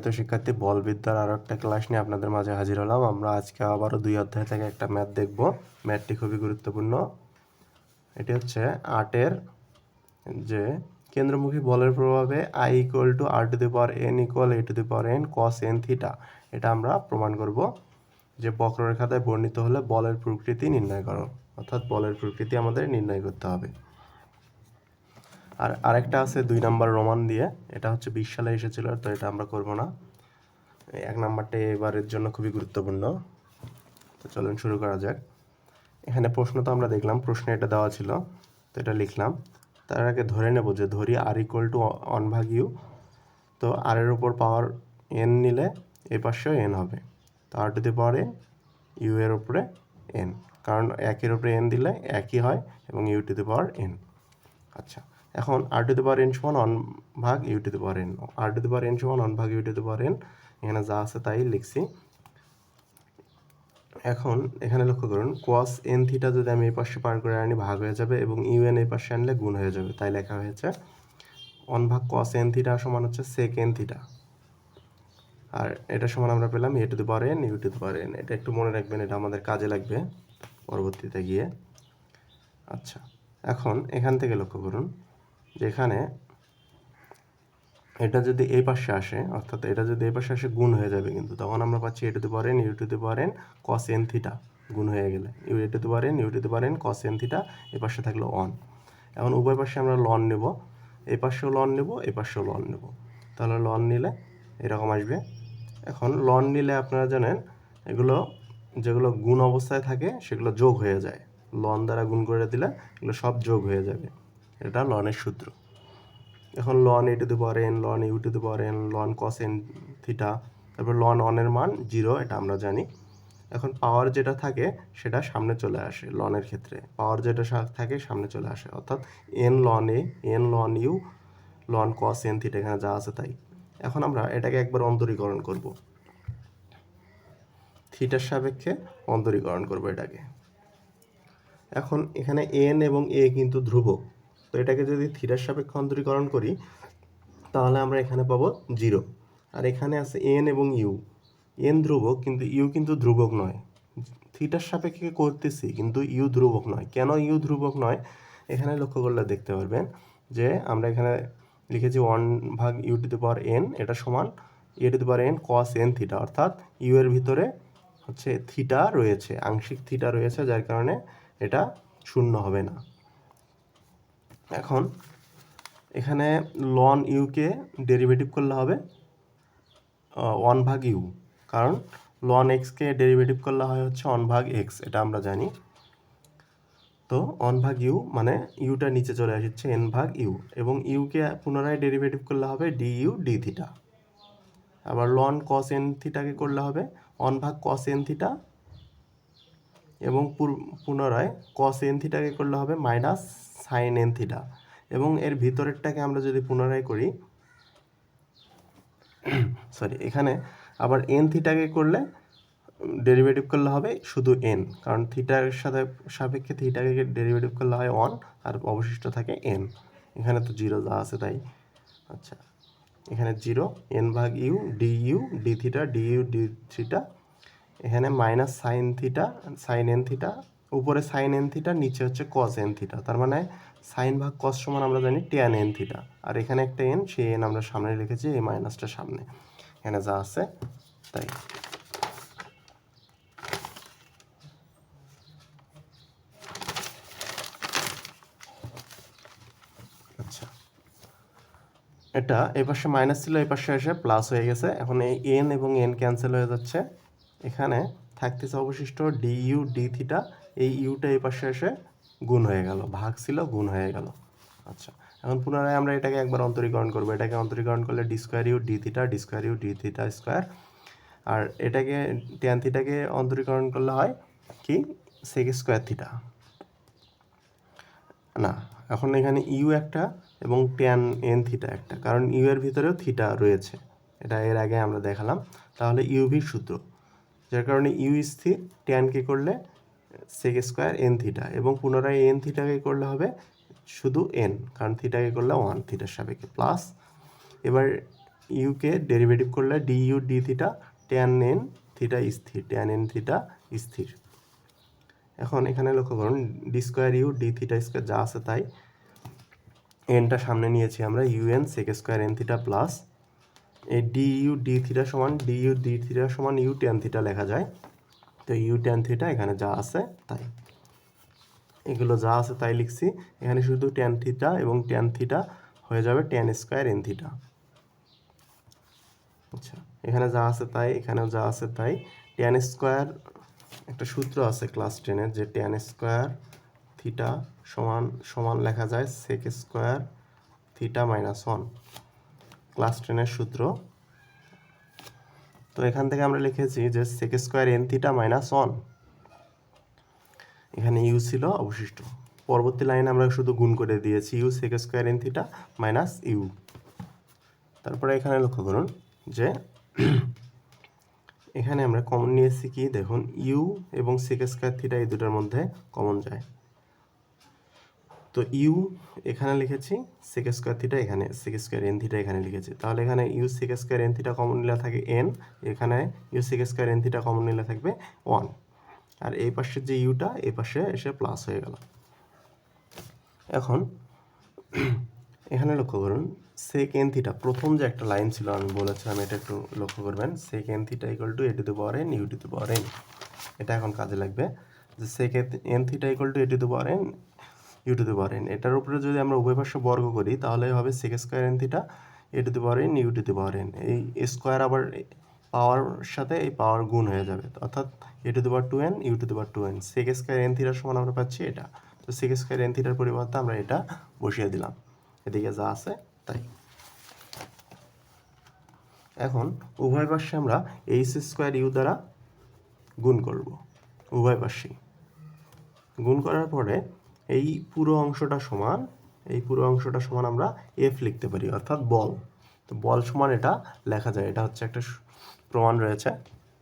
সম্মানিত শিক্ষার্থী, বলবিদ্যার আরও একটা ক্লাস নিয়ে আপনাদের মাঝে হাজির হলাম। আমরা আজকে আবারও 2 অধ্যায় থেকে একটা ম্যাথ দেখব। ম্যাথটি খুবই গুরুত্বপূর্ণ। এটি হচ্ছে 8-এর যে কেন্দ্রমুখী বলের প্রভাবে I = r⁴n = a⁴n cos n theta, এটা আমরা প্রমাণ করব যে বক্ররেখাতে বর্ণিত হলে বলের প্রকৃতি নির্ণয় করো, অর্থাৎ বলের প্রকৃতি আমাদের নির্ণয় করতে হবে। আর আরেকটা আছে 2 নাম্বার রোমান দিয়ে, এটা হচ্ছে 20 সালে এসেছিল, তো এটা আমরা করব না। 1 নাম্বারটা এবারের জন্য খুবই গুরুত্বপূর্ণ। তো চলুন শুরু করা যাক। এখানে প্রশ্ন তো আমরা দেখলাম, প্রশ্নে এটা দেওয়া ছিল, তো এটা লিখলাম। তার আগে ধরে নেব যে ধরি r = 1/u, তো r এর উপর পাওয়ার n নিলে এই পাশেও n হবে, তো r⁴n u এর উপরে n, কারণ একের উপরে n দিলে একই হয় এবং u⁴n। আচ্ছা, এখন r⁴n = 1/u⁴n, r⁴n = 1/u⁴n, এখানে যা আছে তাই লিখছি। এখন এখানে লক্ষ্য করুন, cos n থিটা যদি আমি এই পাশে পার করে আনি ভাগ হয়ে যাবে এবং un এই পাশে আনলে গুণ হয়ে যাবে, তাই লেখা হয়েছে 1/cos n থিটা সমান হচ্ছে sec n থিটা, আর এটা সমান আমরা পেলাম a⁴n u⁴n। এটা একটু মনে রাখবেন, এটা আমাদের কাজে লাগবে পরবর্তীতে গিয়ে। আচ্ছা, এখন এখান থেকে লক্ষ্য করুন যে এখানে এটা যদি এই পাশে আসে, অর্থাৎ এটা যদি এই পাশে আসে গুণ হয়ে যাবে, কিন্তু তখন আমরা পাচ্ছি a⁴n u⁴n cos n theta, গুণ হয়ে গেলে a⁴n u⁴n cos n theta, এই পাশে থাকলো 1। এখন উভয় পাশে আমরা লন নেব, এই পাশেও লন নেব, এই পাশেও লন নেব, তাহলে লন নিলে এরকম আসবে। এখন লন নিলে আপনারা জানেন এগুলো যেগুলো গুণ অবস্থায় থাকে সেগুলো যোগ হয়ে যায়, লন দ্বারা গুণ করে দিলে এগুলো সব যোগ হয়ে যাবে, এটা লনের সূত্র। এখন লন a⁴n লন u⁴n লন cos n থিটা, তারপর লন 1 এর মান 0, এটা আমরা জানি। এখন পাওয়ার যেটা থাকে সেটা সামনে চলে আসে, লনের ক্ষেত্রে পাওয়ার যেটা থাকে সামনে চলে আসে, অর্থাৎ n ln a n ln u ln cos n theta, এখানে যা আছে তাই। এখন আমরা এটাকে একবার অন্তরীকরণ করব, থিটার সাপেক্ষে অন্তরীকরণ করব এটাকে। এখন এখানে n এবং a কিন্তু ধ্রুবক, তো এটাকে যদি থিটার সাপেক্ষে অন্তরীকরণ করি তাহলে আমরা এখানে পাবো 0, আর এখানে আছে n এবং u, n ধ্রুবক কিন্তু u কিন্তু ধ্রুবক নয়, থিটার সাপেক্ষে করতেছি কিন্তু u ধ্রুবক নয়। কেন u ধ্রুবক নয় এখানে লক্ষ্য করলে দেখতে পারবেন যে আমরা এখানে লিখেছি 1/u⁴n, এটা সমান a⁴n cos n থিটা, অর্থাৎ u এর ভিতরে হচ্ছে থিটা রয়েছে, আংশিক থিটা রয়েছে, যার কারণে এটা শূন্য হবে না। এখন এখানে লন ইউকে ডেরিভেটিভ করলে হবে 1/u, কারণ লন এক্সকে ডেরিভেটিভ করলে হয় হচ্ছে 1/x, এটা আমরা জানি। তো 1/u মানে ইউটা নিচে চলে আসছে n/u, এবং ইউকে পুনরায় ডেরিভেটিভ করলে হবে du d থিটা। আবার লন cos n থিটাকে করলে হবে 1/cos n থিটা, এবং পুনরায় cos n থিটাকে করলে হবে -sin n থিটা, এবং এর ভিতরেরটাকে আমরা যদি পুনরায় করি, এখানে আবার n থিটাকে করলে ডেরিভেটিভ করলে হবে শুধু n, কারণ থিটার সাথে সাপেক্ষে থিটাকে ডেরিভেটিভ করলে হয় 1, আর অবশিষ্ট থাকে n। এখানে তো 0 যা আছে তাই। আচ্ছা, এখানে 0 n/u du d theta du d theta, এখানে -sin theta sin n theta, উপরে sin n থিটা, নিচে হচ্ছে cos n থিটা, তার মানে sin ভাগ cos সমান আমরা জানি tan n থিটা, আর এখানে একটা n, সেই n আমরা সামনে লিখেছি, এই মাইনাসটা সামনে, এখানে যা আছে তাই। আচ্ছা, এটা এই পাশে মাইনাস ছিল, এই পাশে এসে প্লাস হয়ে গেছে। এখন এই n এবং n ক্যান্সেল হয়ে যাচ্ছে, এখানে থাকতেছে অবশিষ্ট du d থিটা, এই ইউটা এই পাশে এসে গুণ হয়ে গেল, ভাগ ছিল গুণ হয়ে গেল। আচ্ছা, এখন পুনরায় আমরা এটাকে একবার অন্তরীকরণ করব, এটাকে অন্তরীকরণ করলে d² d theta d² d theta square, আর এটাকে ট্যান থিটাকে অন্তরীকরণ করলে হয় কি sec² থিটা না। এখন এখানে ইউ একটা এবং ট্যান n থিটা একটা, কারণ ইউ এর ভিতরেও থিটা রয়েছে, এটা এর আগে আমরা দেখালাম। তাহলে ইউভির সূত্র, যার কারণে ইউ স্থির, ট্যানকে করলে sec² n থিটা, এবং পুনরায় n থিটাকে করলে হবে শুধু n, কারণ থিটাকে করলে 1 থিটার সাপেক্ষে প্লাস। এবার ইউকে ডেরিভেটিভ করলে D U D theta tan N theta স্থির, ট্যান এন থিটা স্থির। এখন এখানে লক্ষ্য করুন D square U D theta square যা আছে তাই, এনটা সামনে নিয়েছি আমরা, U N sec square N theta plus এই ডি ইউ ডি থিটা সমান ডি ইউ ডি থিটা সমান ইউ ট্যান থিটা লেখা যায়। তো ইউ ট্যান থিটা এখানে যা আছে তাই, এগুলো যা আছে তাই লিখছি। এখানে শুধু ট্যান থিটা এবং ট্যান থিটা হয়ে যাবে ট্যান স্কোয়ার এন থিটা। আচ্ছা, এখানে যা আছে তাই, এখানেও যা আছে তাই। ট্যান স্কোয়ার একটা সূত্র আছে ক্লাস 10-এর, যে ট্যান স্কোয়ার থিটা সমান সমান লেখা যায় sec square theta minus 1, class 10-এর সূত্র। তো এখান থেকে আমরা লিখেছি যে sec square N theta minus 1, এখানে ইউ ছিল অবশিষ্ট। পরবর্তী লাইনে আমরা শুধু গুণ করে দিয়েছি U sec square N theta minus U. তারপরে এখানে লক্ষ্য করুন যে এখানে আমরা কমন নিয়েছি কি, দেখুন ইউ এবং সেক স্কোয়ার থিটা এই দুটার মধ্যে কমন যায়। তো ইউ এখানে লিখেছি, সেক স্কোয়ার থিটা এখানে, সেক স্কোয়ার এন থিটা এখানে লিখেছি। তাহলে এখানে U sec square N theta common নিলে থাকে এন, এখানে U sec square N theta common নিলে থাকবে 1, আর এই পাশের যে ইউটা এই পাশে এসে প্লাস হয়ে গেল। এখন এখানে লক্ষ্য করুন সেক এন থিটা, প্রথম যে একটা লাইন ছিল আমি বলেছিলাম, এটা একটু লক্ষ্য করবেন, sec N theta equal to A to the power N U to the power N. এটা এখন কাজে লাগবে যে sec N theta equal to A to the power N U to the power N. এটার উপরে যদি আমরা উভয় পাশে বর্গ করি তাহলে হবে sec square N theta A to the power N U to the power N. এই স্কোয়ার আবার পাওয়ার সাথে এই পাওয়ার গুণ হয়ে যাবে, অর্থাৎ A to the power 2n U to the power 2n। Sec square N থিটার সমান আমরা পাচ্ছি এটা। তো সেক স্কোয়ার এন থিটার পরিবর্তে আমরা এটা বসিয়ে দিলাম, এদিকে যা আছে তাই। এখন উভয় পাশে আমরা এইচ স্কোয়ার ইউ দ্বারা গুণ করব, উভয় পাশেই গুণ করার পরে এই পুরো অংশটা সমান, এই পুরো অংশটা সমান আমরা এফ লিখতে পারি, অর্থাৎ বল। তো বল সমান এটা লেখা যায়, এটা হচ্ছে একটা প্রমাণ রয়েছে,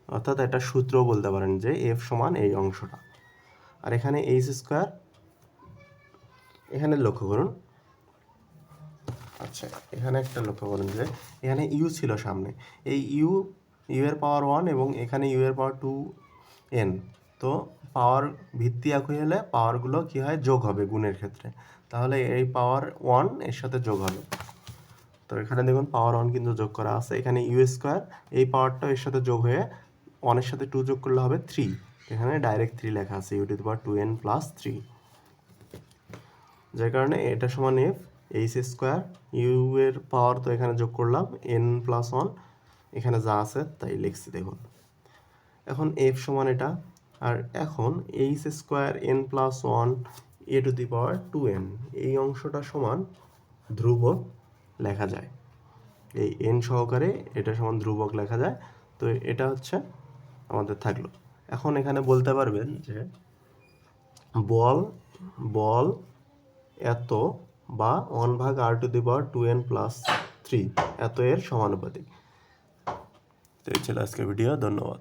অর্থাৎ একটা সূত্র বলতে পারেন যে এফ সমান এই অংশটা। আর এখানে এইচ স্কোয়ার, এখানে লক্ষ্য করুন, আচ্ছা এখানে একটা লক্ষ্য করুন যে এখানে ইউ ছিল সামনে, এই ইউ এর পাওয়ার 1 এবং এখানে ইউ এর পাওয়ার 2n। তো পাওয়ার ভিত্তি একই হলে পাওয়ারগুলো কি হয়, যোগ হবে গুণের ক্ষেত্রে। তাহলে এই পাওয়ার 1 এর সাথে যোগ হবে। তো এখানে দেখুন পাওয়ার 1 কিন্তু যোগ করা আছে। এখানে ইউ স্কোয়ার, এই পাওয়ারটা এর সাথে যোগ হয়ে 1 এর সাথে 2 যোগ করলে হবে 3। এখানে ডাইরেক্ট 3 লেখা আছে, U to the power 2n plus 3, যার কারণে এটা সমান এফ এইচ স্কোয়ার, ইউ এর পাওয়ার তো এখানে যোগ করলাম n প্লাস 1, এখানে যা আছে তাই লিখছি দেখুন। এখন এফ সমান এটা, আর এখন H square n plus 1 A to the power 2n, এই অংশটা সমান ধ্রুবক লেখা যায়, এই n সহকারে এটা সমান ধ্রুবক লেখা যায়। তো এটা হচ্ছে আমাদের থাকলো। এখন এখানে বলতে পারবেন যে বল এত বা 1/r two the power 2n plus 3 এত এর সমানুপাতিক। তো এই ছিল আজকের ভিডিও, ধন্যবাদ।